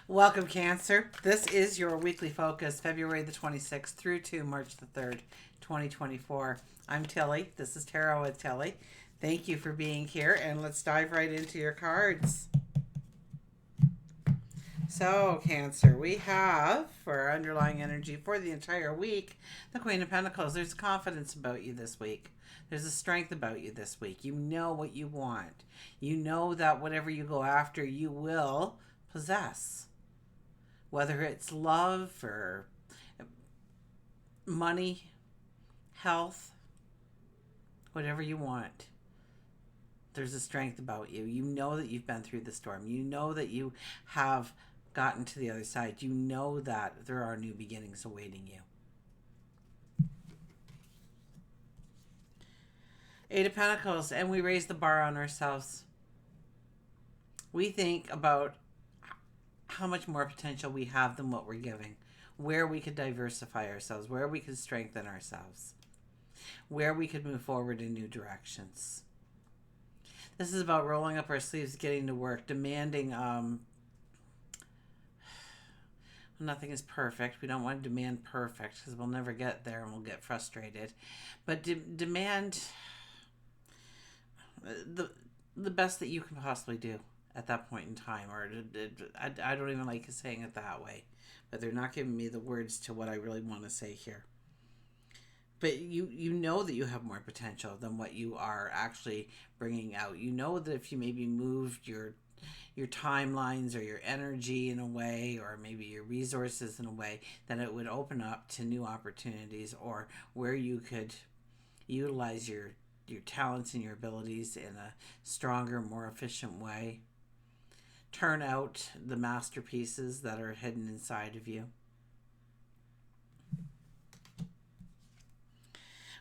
Welcome, Cancer. This is your weekly focus, February the 26th through to March the 3rd, 2024. I'm Tilly. This is Tarot with Tilly. Thank you for being here, and let's dive right into your cards. So, Cancer, we have for our underlying energy for the entire week the Queen of Pentacles. There's confidence about you this week. There's a strength about you this week. You know what you want. You know that whatever you go after, you will possess. Whether it's love or money, health, whatever you want. There's a strength about you. You know that you've been through the storm. You know that you have gotten to the other side. You know that there are new beginnings awaiting you. Eight of Pentacles, and we raise the bar on ourselves. We think about how much more potential we have than what we're giving, where we could diversify ourselves, where we could strengthen ourselves, where we could move forward in new directions. This is about rolling up our sleeves, getting to work, demanding. Nothing is perfect. We don't want to demand perfect because we'll never get there and we'll get frustrated. But demand the best that you can possibly do at that point in time. Or I don't even like saying it that way, but they're not giving me the words to what I really want to say here. But you know that you have more potential than what you are actually bringing out. You know that if you maybe moved your timelines or your energy in a way, or maybe your resources in a way, that it would open up to new opportunities, or where you could utilize your talents and your abilities in a stronger, more efficient way. Turn out the masterpieces that are hidden inside of you.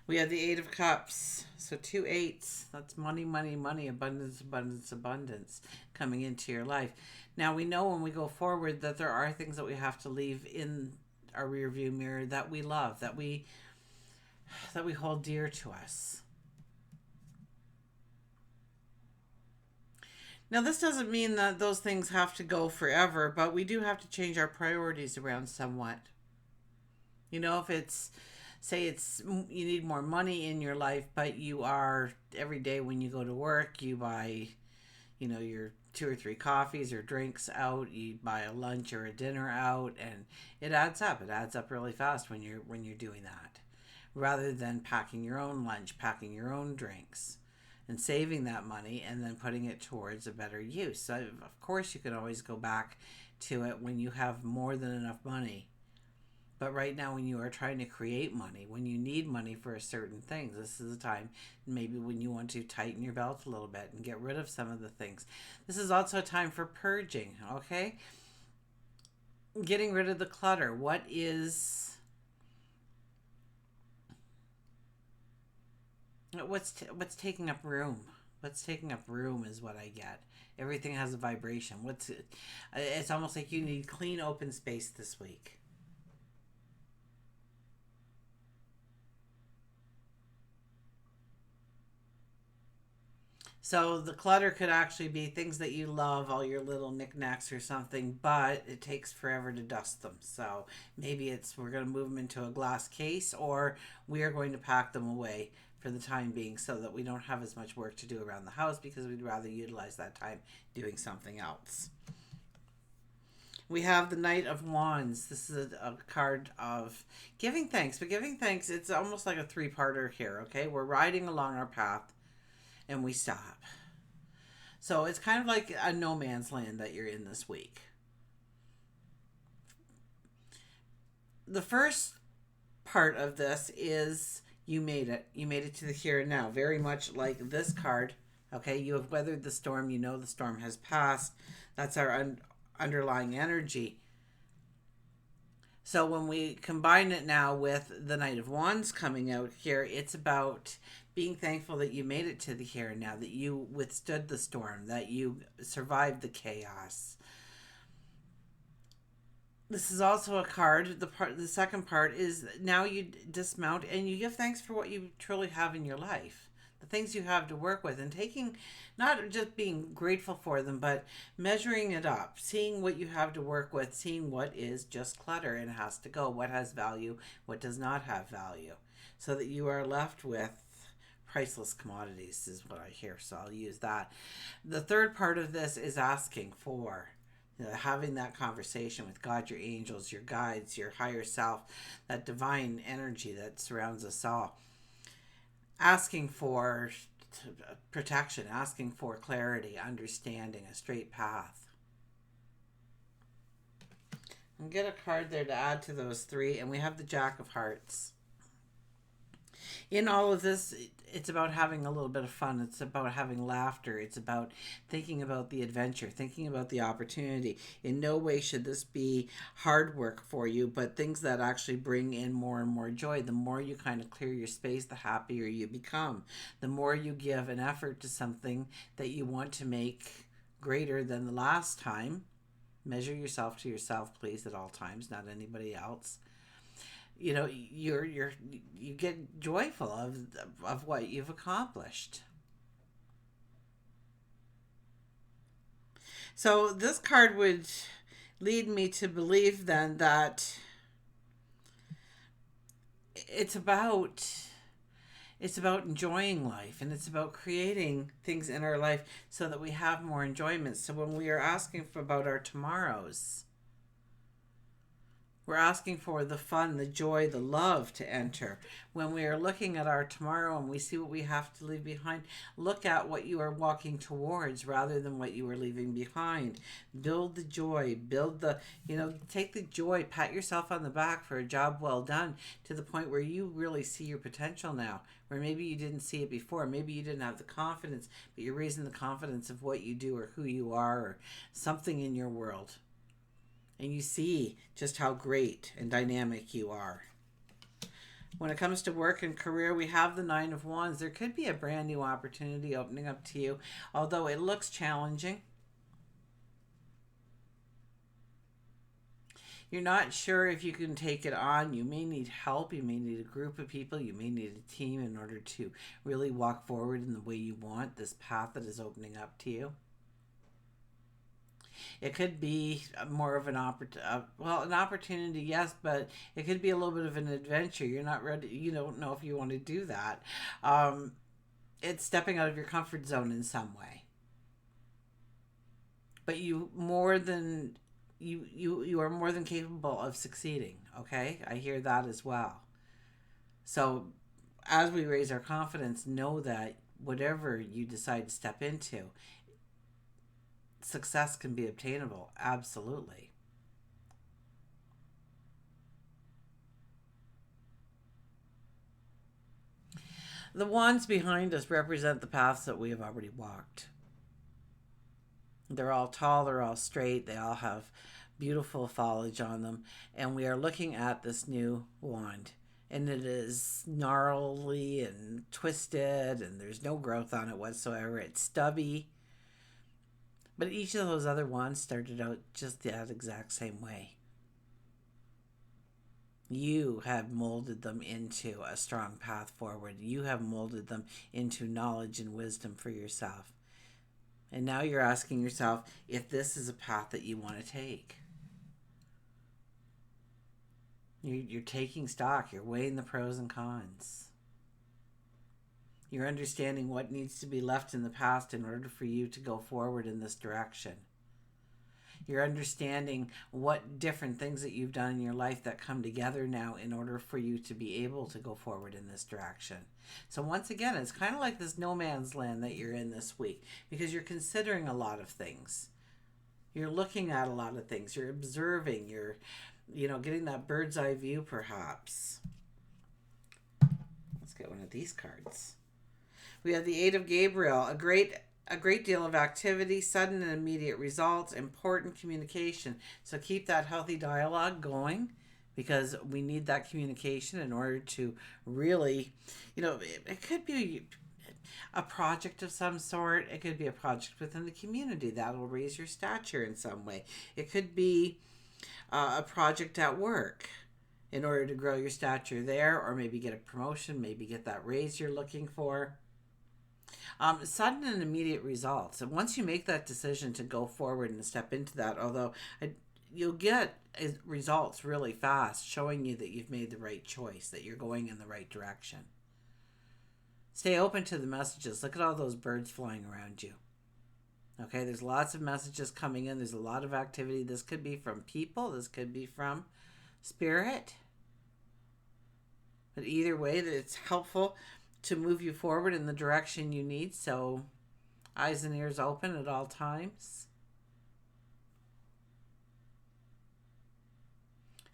We have the Eight of Cups. So 2 8s. That's money, money, money, abundance, abundance, abundance coming into your life. Now we know when we go forward that there are things that we have to leave in our rearview mirror that we love, that we hold dear to us. Now this doesn't mean that those things have to go forever, but we do have to change our priorities around somewhat. You know, if it's, say it's, you need more money in your life, but you are, every day when you go to work, you buy, your 2 or 3 coffees or drinks out, you buy a lunch or a dinner out, and it adds up. It adds up really fast when you're doing that. Rather than packing your own lunch, packing your own drinks, and saving that money and then putting it towards a better use. So of course you can always go back to it when you have more than enough money. But right now, when you are trying to create money, when you need money for a certain thing, this is a time maybe when you want to tighten your belt a little bit and get rid of some of the things. This is also a time for purging, okay? Getting rid of the clutter. What's taking up room? What's taking up room is what I get. Everything has a vibration. It's almost like you need clean open space this week. So the clutter could actually be things that you love, all your little knickknacks or something, but it takes forever to dust them. So maybe we're going to move them into a glass case, or we are going to pack them away for the time being so that we don't have as much work to do around the house, because we'd rather utilize that time doing something else. We have the Knight of Wands. This is a card of giving thanks, but giving thanks, it's almost like a 3-parter here, okay? We're riding along our path and we stop. So it's kind of like a no man's land that you're in this week. The first part of this is you made it. You made it to the here and now. Very much like this card. Okay, you have weathered the storm. You know the storm has passed. That's our underlying energy. So when we combine it now with the Knight of Wands coming out here, it's about being thankful that you made it to the here and now, that you withstood the storm, that you survived the chaos. This is also a card. The second part is now you dismount and you give thanks for what you truly have in your life. the things you have to work with, and taking, not just being grateful for them, but measuring it up, seeing what you have to work with, seeing what is just clutter and has to go, what has value, what does not have value, so that you are left with priceless commodities, is what I hear. So I'll use that. The third part of this is asking for, having that conversation with God, your angels, your guides, your higher self, that divine energy that surrounds us all. Asking for protection, asking for clarity, understanding, a straight path. And get a card there to add to those three, and we have the Jack of Hearts. In all of this, it's about having a little bit of fun. It's about having laughter. It's about thinking about the adventure, thinking about the opportunity. In no way should this be hard work for you, but things that actually bring in more and more joy. The more you kind of clear your space, the happier you become. The more you give an effort to something that you want to make greater than the last time. Measure yourself to yourself, please, at all times, not anybody else. You get joyful of what you've accomplished. So this card would lead me to believe then that it's about enjoying life, and it's about creating things in our life so that we have more enjoyment. So when we are asking about our tomorrows, we're asking for the fun, the joy, the love to enter. When we are looking at our tomorrow and we see what we have to leave behind, look at what you are walking towards rather than what you are leaving behind. Build the joy, take the joy, pat yourself on the back for a job well done, to the point where you really see your potential now, where maybe you didn't see it before. Maybe you didn't have the confidence, but you're raising the confidence of what you do or who you are or something in your world. And you see just how great and dynamic you are. When it comes to work and career, we have the Nine of Wands. There could be a brand new opportunity opening up to you, although it looks challenging. You're not sure if you can take it on. You may need help. You may need a group of people. You may need a team in order to really walk forward in the way you want, this path that is opening up to you. It could be more of an opportunity, yes, but it could be a little bit of an adventure. You're not ready. You don't know if you want to do that. It's stepping out of your comfort zone in some way. But you are more than capable of succeeding. Okay, I hear that as well. So as we raise our confidence, know that whatever you decide to step into, success can be obtainable, absolutely. The wands behind us represent the paths that we have already walked. They're all tall, they're all straight, they all have beautiful foliage on them, and we are looking at this new wand. And it is gnarly and twisted, and there's no growth on it whatsoever. It's stubby. But each of those other wands started out just that exact same way. You have molded them into a strong path forward. You have molded them into knowledge and wisdom for yourself. And now you're asking yourself if this is a path that you want to take. You're taking stock. You're weighing the pros and cons. You're understanding what needs to be left in the past in order for you to go forward in this direction. You're understanding what different things that you've done in your life that come together now in order for you to be able to go forward in this direction. So once again, it's kind of like this no man's land that you're in this week, because you're considering a lot of things. You're looking at a lot of things. You're observing. You're, getting that bird's eye view perhaps. Let's get one of these cards. We have the Eight of Gabriel, a great deal of activity, sudden and immediate results, important communication. So keep that healthy dialogue going, because we need that communication in order to really, it could be a project of some sort. It could be a project within the community that will raise your stature in some way. It could be a project at work in order to grow your stature there, or maybe get a promotion, maybe get that raise you're looking for. Sudden and immediate results. And once you make that decision to go forward and step into that, although you'll get results really fast, showing you that you've made the right choice, that you're going in the right direction. Stay open to the messages. Look at all those birds flying around you. Okay, there's lots of messages coming in. There's a lot of activity. This could be from people. This could be from spirit. But either way, that it's helpful to move you forward in the direction you need. So eyes and ears open at all times.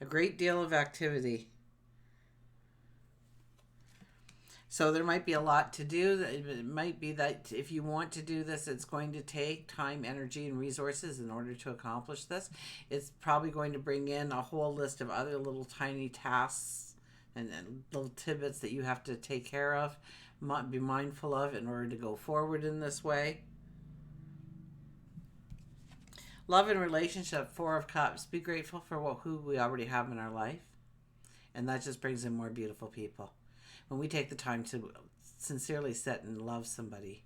A great deal of activity. So there might be a lot to do. It might be that if you want to do this, it's going to take time, energy, and resources in order to accomplish this. It's probably going to bring in a whole list of other little tiny tasks and little tidbits that you have to take care of, be mindful of in order to go forward in this way. Love and relationship, Four of Cups. Be grateful for who we already have in our life. And that just brings in more beautiful people. When we take the time to sincerely sit and love somebody,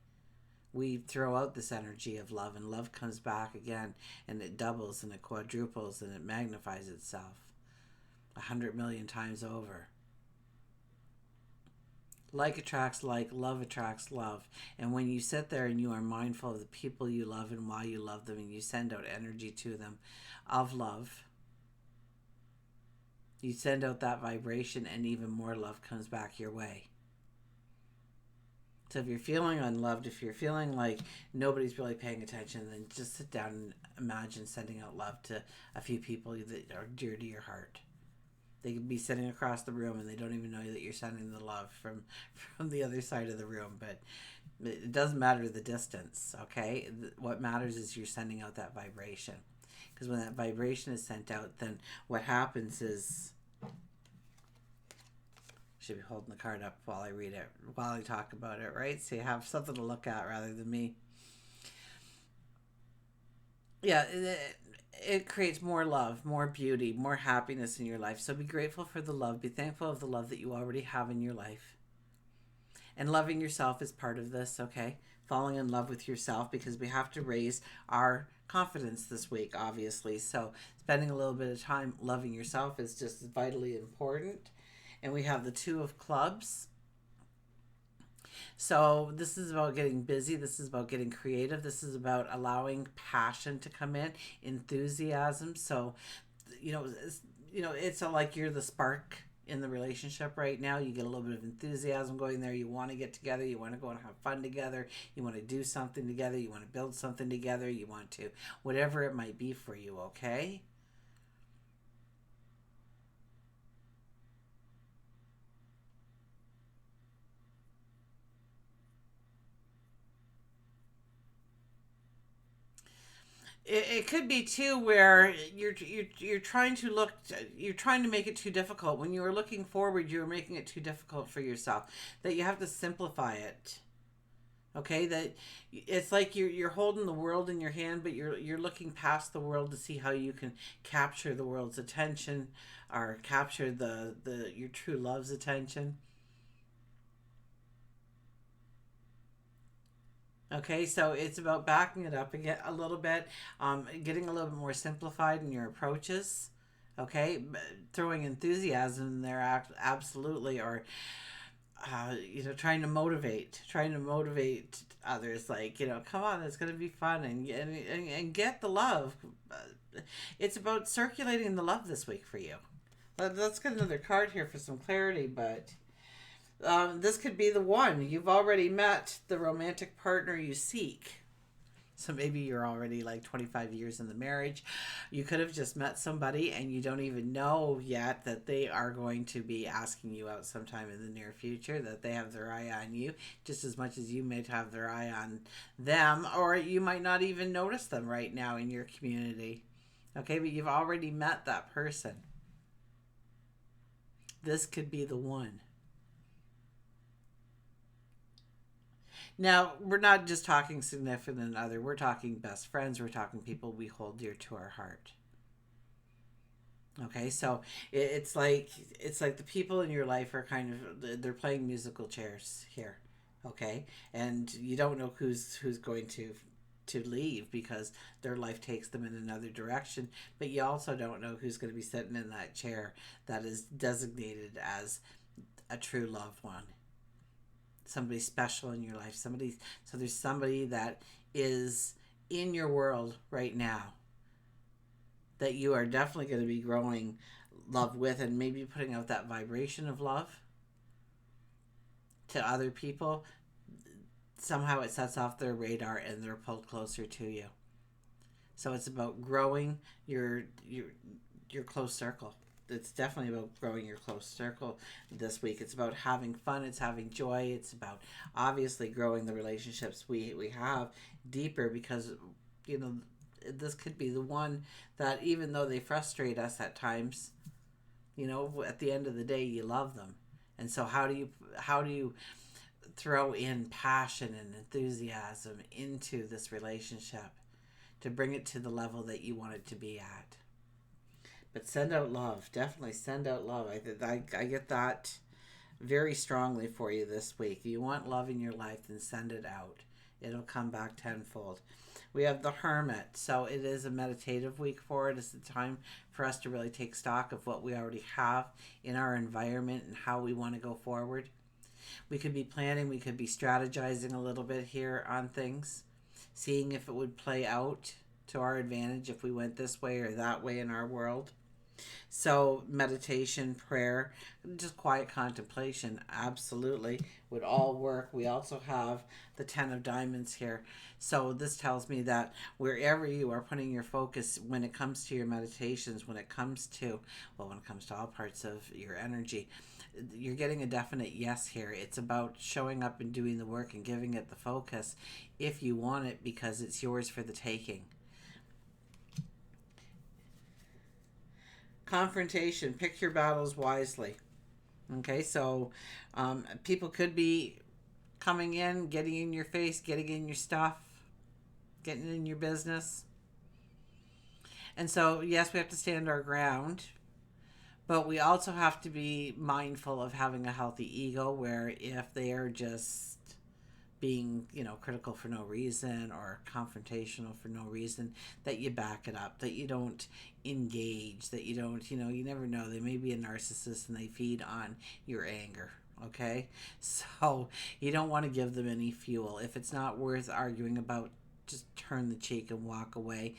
we throw out this energy of love, and love comes back again, and it doubles and it quadruples and it magnifies itself 100 million times over. Like attracts like, love attracts love. And when you sit there and you are mindful of the people you love and why you love them, and you send out energy to them of love, you send out that vibration, and even more love comes back your way. So if you're feeling unloved, if you're feeling like nobody's really paying attention, then just sit down and imagine sending out love to a few people that are dear to your heart. They could be sitting across the room and they don't even know that you're sending the love from the other side of the room. But it doesn't matter the distance, okay? What matters is you're sending out that vibration. Because when that vibration is sent out, then what happens is... should be holding the card up while I read it, while I talk about it, right? So you have something to look at rather than me. Yeah, it creates more love, more beauty, more happiness in your life. So be grateful for the love. Be thankful of the love that you already have in your life. And loving yourself is part of this, okay? Falling in love with yourself, because we have to raise our confidence this week, obviously. So spending a little bit of time loving yourself is just vitally important. And we have the Two of Clubs. So this is about getting busy. This is about getting creative. This is about allowing passion to come in, enthusiasm. So, it's like you're the spark in the relationship right now. You get a little bit of enthusiasm going there. You want to get together. You want to go and have fun together. You want to do something together. You want to build something together. You want to, whatever it might be for you, okay? It could be too where you're trying to you're trying to make it too difficult. When you were looking forward, you were making it too difficult for yourself. That you have to simplify it. Okay, that it's like you're holding the world in your hand, but you're looking past the world to see how you can capture the world's attention, or capture the your true love's attention. Okay, so it's about backing it up again a little bit, getting a little bit more simplified in your approaches. Okay, throwing enthusiasm in there, absolutely, or trying to motivate others. Like, come on, it's gonna be fun, and get the love. It's about circulating the love this week for you. Let's get another card here for some clarity, but this could be the one. You've already met the romantic partner you seek. So maybe you're already like 25 years in the marriage. You could have just met somebody and you don't even know yet that they are going to be asking you out sometime in the near future, that they have their eye on you just as much as you might have their eye on them, or you might not even notice them right now in your community. Okay, but you've already met that person. This could be the one. Now, we're not just talking significant other. We're talking best friends. We're talking people we hold dear to our heart. Okay, so it's like the people in your life are kind of, they're playing musical chairs here. Okay, and you don't know who's going to leave because their life takes them in another direction, but you also don't know who's going to be sitting in that chair that is designated as a true loved one, somebody special in your life, somebody. So there's somebody that is in your world right now that you are definitely going to be growing love with, and maybe putting out that vibration of love to other people. Somehow it sets off their radar and they're pulled closer to you. So it's about growing your close circle. It's definitely about growing your close circle this week. It's about having fun. It's having joy. It's about obviously growing the relationships we have deeper, because you know this could be the one that, even though they frustrate us at times, at the end of the day you love them. And so how do you throw in passion and enthusiasm into this relationship to bring it to the level that you want it to be at? But send out love. Definitely send out love. I get that very strongly for you this week. If you want love in your life, then send it out. It'll come back tenfold. We have the Hermit. So it is a meditative week for it. It's the time for us to really take stock of what we already have in our environment and how we want to go forward. We could be planning, we could be strategizing a little bit here on things, seeing if it would play out to our advantage if we went this way or that way in our world. So meditation, prayer, just quiet contemplation absolutely would all work. We also have the 10 of diamonds here. So this tells me that wherever you are putting your focus when it comes to your meditations, when it comes to all parts of your energy, you're getting a definite yes here. It's about showing up and doing the work and giving it the focus if you want it, because it's yours for the taking. Confrontation. Pick your battles wisely. Okay, so people could be coming in, getting in your face, getting in your stuff, getting in your business. And so, yes, we have to stand our ground, but we also have to be mindful of having a healthy ego, where if they are just being, critical for no reason or confrontational for no reason, that you back it up, that you don't engage, that you don't, you never know. They may be a narcissist and they feed on your anger. Okay. So you don't want to give them any fuel. If it's not worth arguing about, just turn the cheek and walk away.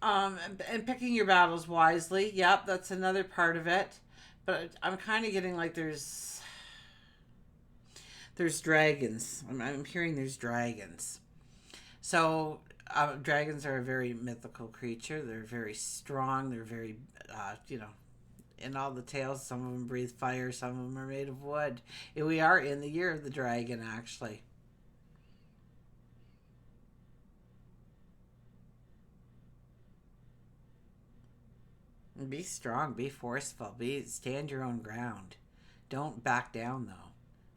And picking your battles wisely. Yep. That's another part of it. But I'm kind of getting like there's dragons. I'm hearing there's dragons. So dragons are a very mythical creature. They're very strong. They're very, in all the tales, some of them breathe fire. Some of them are made of wood. We are in the year of the dragon, actually. Be strong. Be forceful. Stand your own ground. Don't back down, though.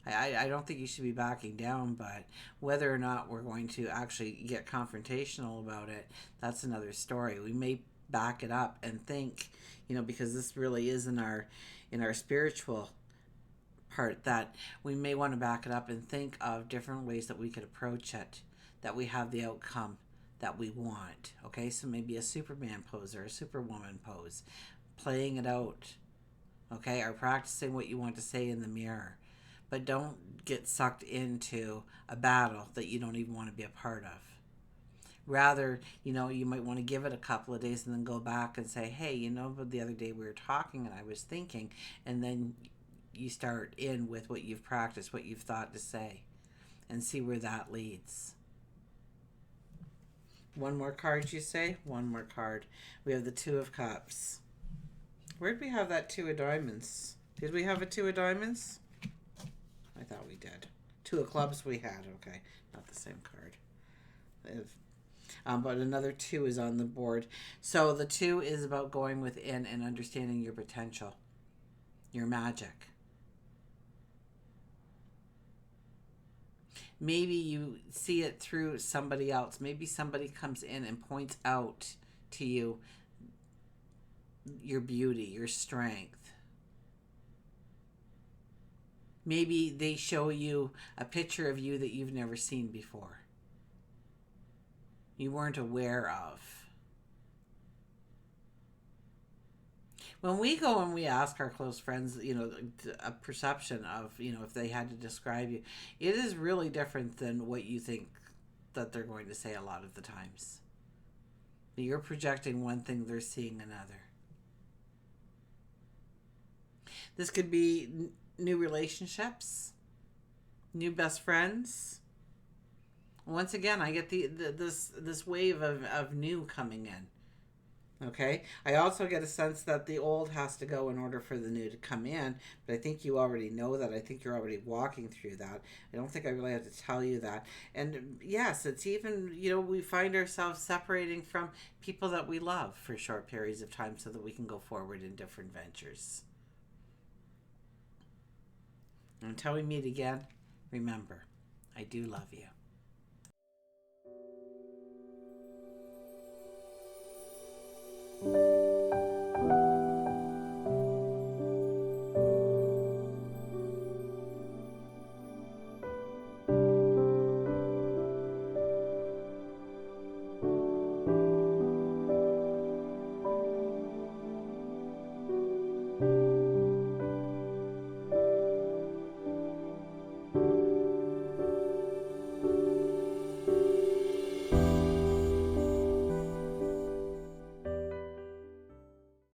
I don't think you should be backing down, but whether or not we're going to actually get confrontational about it, that's another story. We may back it up and think, because this really is in our spiritual part, that we may want to back it up and think of different ways that we could approach it, that we have the outcome that we want. Okay, so maybe a Superman pose or a Superwoman pose, playing it out, okay, or practicing what you want to say in the mirror. But don't get sucked into a battle that you don't even want to be a part of. Rather, you might want to give it a couple of days and then go back and say, hey, but the other day we were talking and I was thinking, and then you start in with what you've practiced, what you've thought to say, and see where that leads. One more card, you say? One more card. We have the Two of Cups. Where did we have that Two of Diamonds? Did we have a Two of Diamonds? I thought we did. Two of Clubs we had. Okay, not the same card. But another two is on the board. So the two is about going within and understanding your potential, your magic. Maybe you see it through somebody else. Maybe somebody comes in and points out to you your beauty, your strength. Maybe they show you a picture of you that you've never seen before, you weren't aware of. When we go and we ask our close friends, a perception of, if they had to describe you, it is really different than what you think that they're going to say a lot of the times. You're projecting one thing, they're seeing another. This could be new relationships, new best friends. Once again, I get this wave of new coming in. Okay. I also get a sense that the old has to go in order for the new to come in. But I think you already know that. I think you're already walking through that. I don't think I really have to tell you that. And yes, it's even, we find ourselves separating from people that we love for short periods of time so that we can go forward in different ventures. Until we meet again, remember, I do love you.